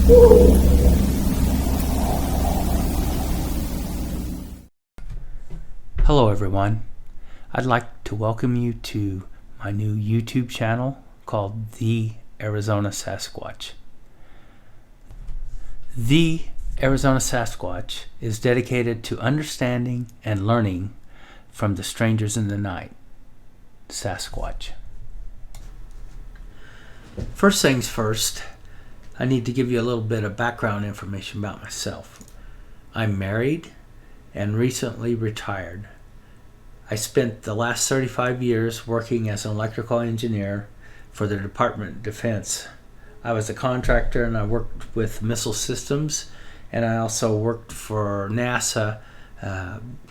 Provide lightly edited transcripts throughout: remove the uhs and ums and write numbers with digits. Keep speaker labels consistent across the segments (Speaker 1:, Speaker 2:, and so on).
Speaker 1: Hello everyone. I'd like to welcome you to my new YouTube channel called TheArizonaSasquatch. TheArizonaSasquatch is dedicated to understanding and learning from the strangers in the night, Sasquatch. First things first, I need to give you a little bit of background information about myself. I'm married and recently retired. I spent the last 35 years working as an electrical engineer for the Department of Defense. I was a contractor and I worked with missile systems, and I also worked for NASA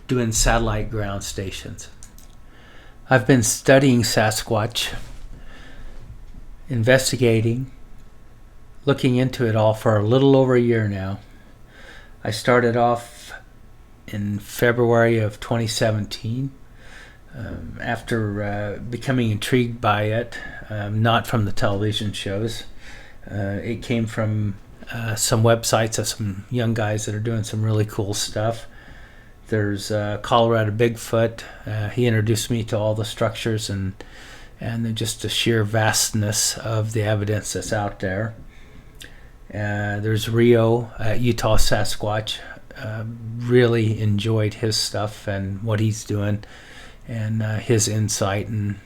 Speaker 1: doing satellite ground stations. I've been studying Sasquatch, investigating, looking into it all for a little over a year now. I started off in February of 2017 after becoming intrigued by it, not from the television shows. It came from some websites of some young guys that are doing some really cool stuff. There's Colorado Bigfoot. He introduced me to all the structures and just the sheer vastness of the evidence that's out there. There's Rio at Utah Sasquatch. Really enjoyed his stuff and what he's doing, and his insight and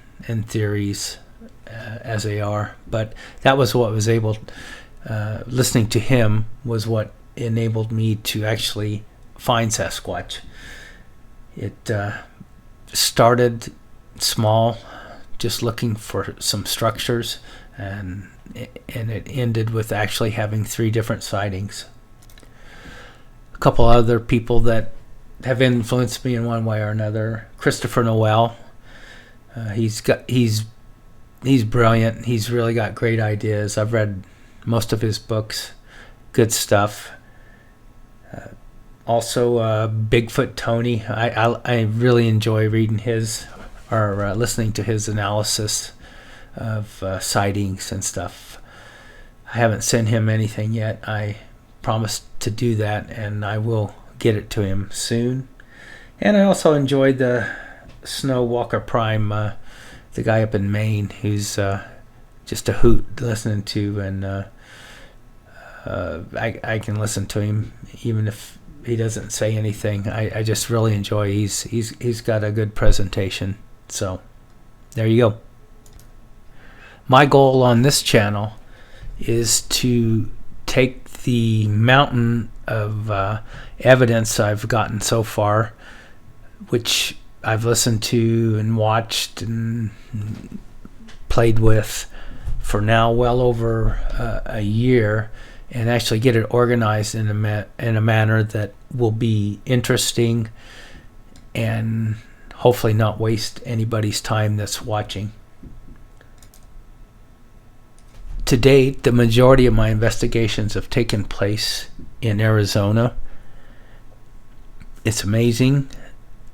Speaker 1: theories as they are. But that was what was able, listening to him was what enabled me to actually find Sasquatch. It started small, just looking for some structures, and it ended with actually having 3 different sightings. A couple other people that have influenced me in one way or another. Christopher Noel. He's brilliant. He's really got great ideas. I've read most of his books. Good stuff. Also, Bigfoot Tony. I really enjoy reading his or listening to his analysis of sightings and stuff. I haven't sent him anything yet. I promised to do that, and I will get it to him soon. And I also enjoyed the Snow Walker Prime, the guy up in Maine, who's just a hoot listening to, and I can listen to him even if he doesn't say anything. I just really enjoy. He's got a good presentation. So there you go. My goal on this channel is to take the mountain of evidence I've gotten so far, which I've listened to and watched and played with for now well over a year, and actually get it organized in a manner that will be interesting and hopefully not waste anybody's time that's watching. To date, the majority of my investigations have taken place in Arizona. It's amazing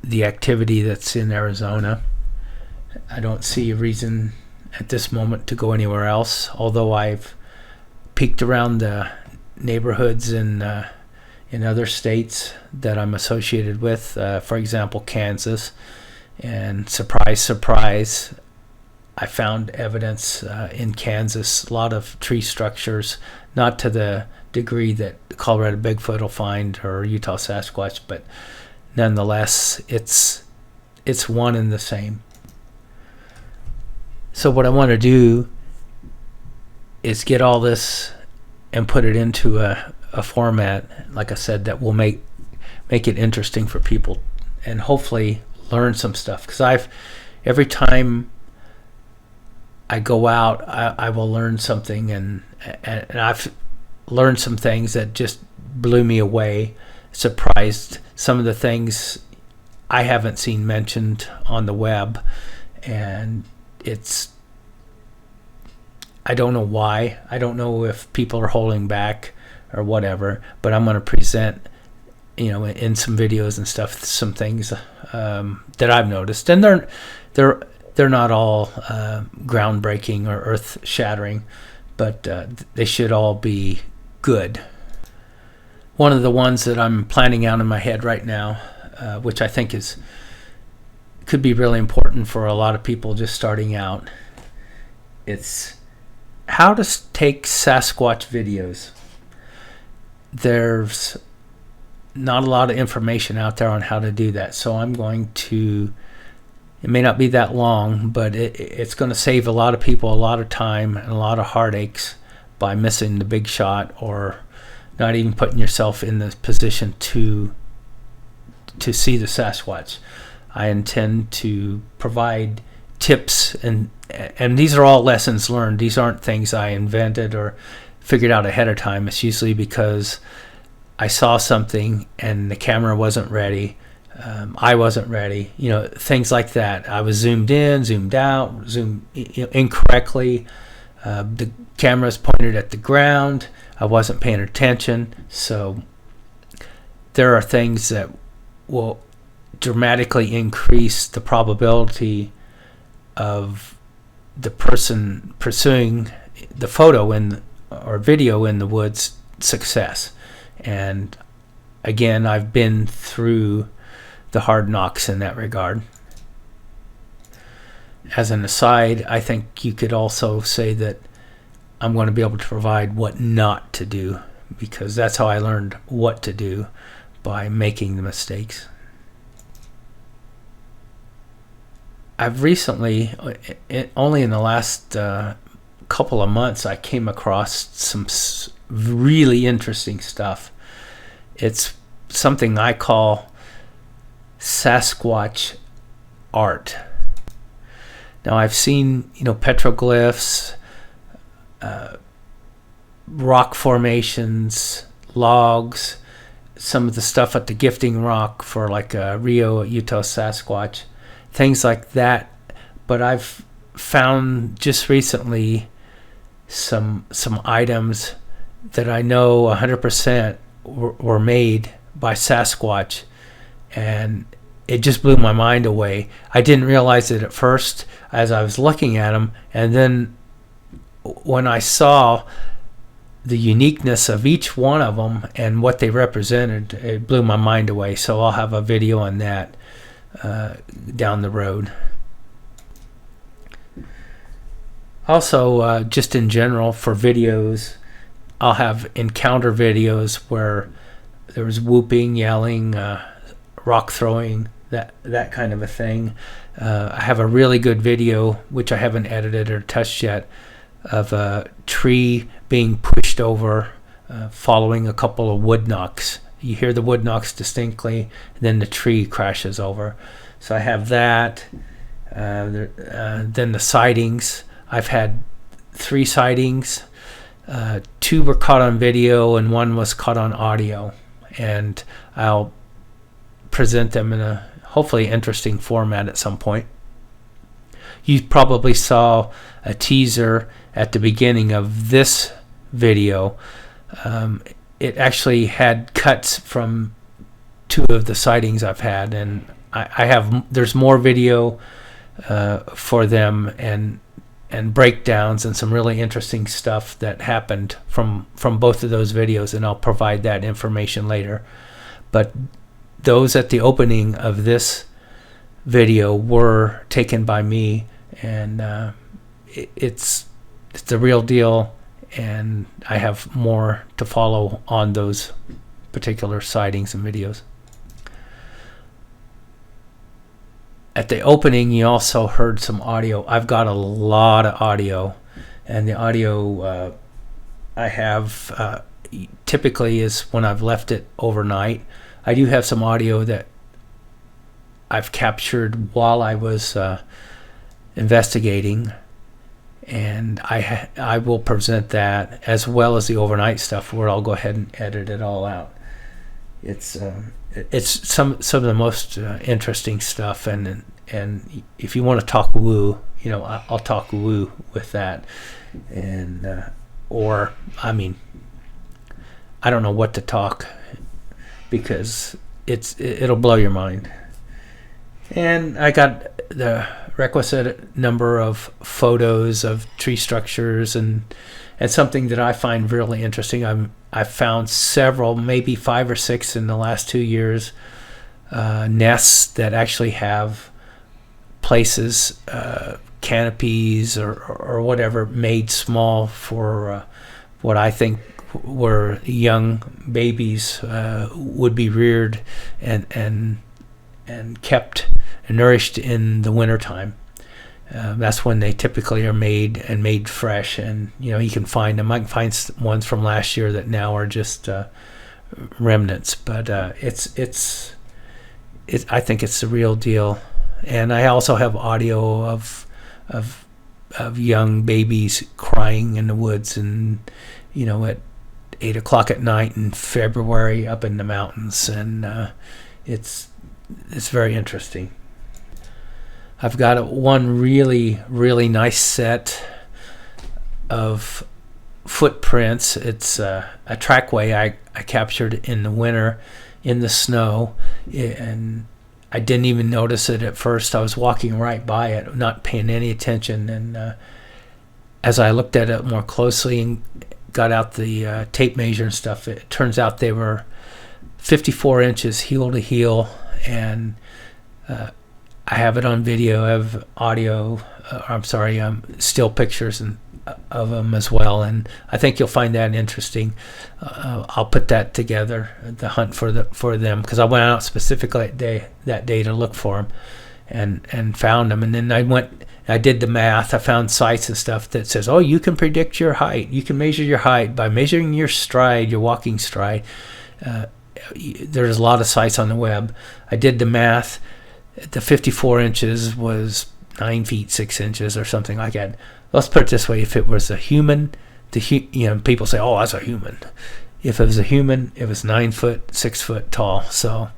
Speaker 1: the activity that's in Arizona. I don't see a reason at this moment to go anywhere else, although I've peeked around the neighborhoods in other states that I'm associated with, for example, Kansas, and surprise, surprise, I found evidence in Kansas, a lot of tree structures, not to the degree that Colorado Bigfoot will find or Utah Sasquatch, but nonetheless, it's one and the same. So what I want to do is get all this and put it into a format, like I said, that will make it interesting for people and hopefully learn some stuff. Because every time I go out, I will learn something, and I've learned some things that just blew me away, surprised. Some of the things I haven't seen mentioned on the web, and I don't know why. I don't know if people are holding back or whatever, but I'm going to present, in some videos and stuff, some things that I've noticed, and they're not all groundbreaking or earth-shattering, but they should all be good. One of the ones that I'm planning out in my head right now, which I think could be really important for a lot of people just starting out, it's how to take Sasquatch videos. There's not a lot of information out there on how to do that, so I'm going to, it may not be that long, but it's going to save a lot of people a lot of time and a lot of heartaches by missing the big shot or not even putting yourself in the position to see the Sasquatch. I intend to provide tips, and these are all lessons learned. These aren't things I invented or figured out ahead of time. It's usually because I saw something and the camera wasn't ready. I wasn't ready. Things like that. I was zoomed in, zoomed out, zoomed incorrectly. The camera's pointed at the ground. I wasn't paying attention. So there are things that will dramatically increase the probability of the person pursuing the photo or video in the woods success. And again, I've been through the hard knocks in that regard. As an aside, I think you could also say that I'm going to be able to provide what not to do, because that's how I learned what to do, by making the mistakes. I've recently, only in the last couple of months, I came across some really interesting stuff. It's something I call Sasquatch art. Now, I've seen, petroglyphs, rock formations, logs, some of the stuff at the gifting rock for like Rio, Utah Sasquatch, things like that. But I've found just recently some items that I know 100% were made by Sasquatch, and it just blew my mind away. I didn't realize it at first as I was looking at them, and then when I saw the uniqueness of each one of them and what they represented, it blew my mind away. So I'll have a video on that down the road. Also, just in general, for videos, I'll have encounter videos where there was whooping, yelling, rock throwing, that kind of a thing. I have a really good video, which I haven't edited or touched yet, of a tree being pushed over following a couple of wood knocks. You hear the wood knocks distinctly, and then the tree crashes over. So I have that. Then the sightings. I've had 3 sightings. 2 were caught on video and 1 was caught on audio. And I'll present them in a hopefully interesting format at some point. You probably saw a teaser at the beginning of this video. It actually had cuts from 2 of the sightings I've had, and there's more video for them, and breakdowns and some really interesting stuff that happened from both of those videos, and I'll provide that information later. But those at the opening of this video were taken by me, and it's the real deal, and I have more to follow on those particular sightings and videos. At the opening, you also heard some audio. I've got a lot of audio, and the audio I have typically is when I've left it overnight. I do have some audio that I've captured while I was investigating, and I will present that, as well as the overnight stuff, where I'll go ahead and edit it all out. It's some of the most interesting stuff, and if you want to talk woo, I'll talk woo with that, and or I mean, I don't know what to talk, because it'll blow your mind. And I got the requisite number of photos of tree structures and And something that I find really interesting, I've found several, maybe 5 or 6 in the last 2 years, nests that actually have places, canopies or whatever, made small for what I think where young babies would be reared and kept and nourished in the wintertime. That's when they typically are made fresh, and you can find them. I can find ones from last year that now are just remnants, but it's I think it's the real deal. And I also have audio of young babies crying in the woods, and at 8 o'clock at night in February up in the mountains, and it's very interesting. I've got one really, really nice set of footprints. It's a trackway I captured in the winter in the snow, and I didn't even notice it at first. I was walking right by it, not paying any attention, and as I looked at it more closely and got out the tape measure and stuff, it turns out they were 54 inches heel to heel, and I have it on video. I have audio, still pictures of them as well, and I think you'll find that interesting. I'll put that together, the hunt for them, because I went out specifically that day to look for them, and found them. And then I did the math. I found sites and stuff that says, oh, you can predict your height. You can measure your height by measuring your stride, your walking stride. There's a lot of sites on the web. I did the math. The 54 inches was 9 feet 6 inches or something like that. Let's put it this way: if it was a human, people say, "Oh, that's a human." If it was a human, it was 9 foot 6 foot tall. So,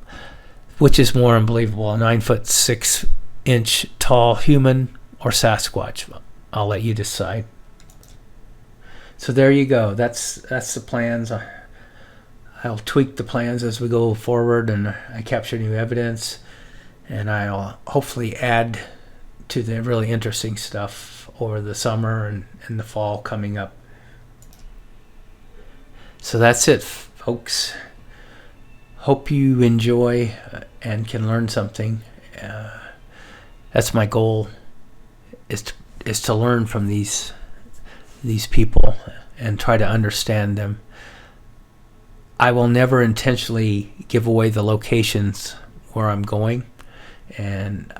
Speaker 1: which is more unbelievable, a 9 foot 6 inch tall human or Sasquatch? I'll let you decide. So there you go. That's the plans. I'll tweak the plans as we go forward, and I capture new evidence, and I'll hopefully add to the really interesting stuff over the summer and the fall coming up. So that's it, folks. Hope you enjoy and can learn something. That's my goal, is to learn from these people and try to understand them. I will never intentionally give away the locations where I'm going, and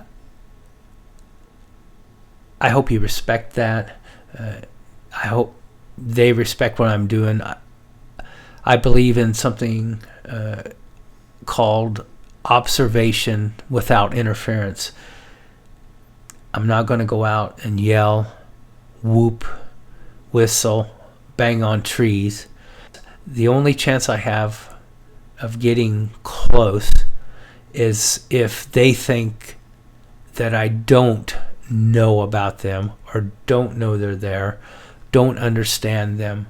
Speaker 1: I hope you respect that. I hope they respect what I'm doing. I believe in something called observation without interference. I'm not going to go out and yell, whoop, whistle, bang on trees. The only chance I have of getting close is if they think that I don't know about them or don't know they're there, don't understand them.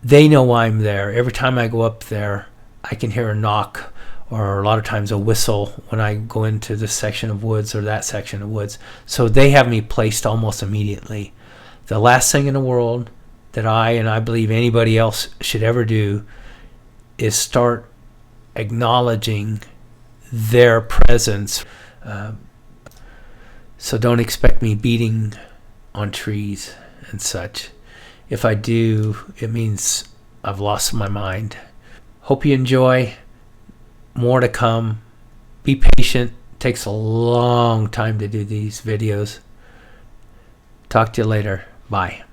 Speaker 1: They know I'm there. Every time I go up there, I can hear a knock or a lot of times a whistle when I go into this section of woods or that section of woods. So they have me placed almost immediately. The last thing in the world that I believe anybody else should ever do is start acknowledging their presence. So don't expect me beating on trees and such. If I do, it means I've lost my mind. Hope you enjoy. More to come. Be patient. It takes a long time to do these videos. Talk to you later. Bye.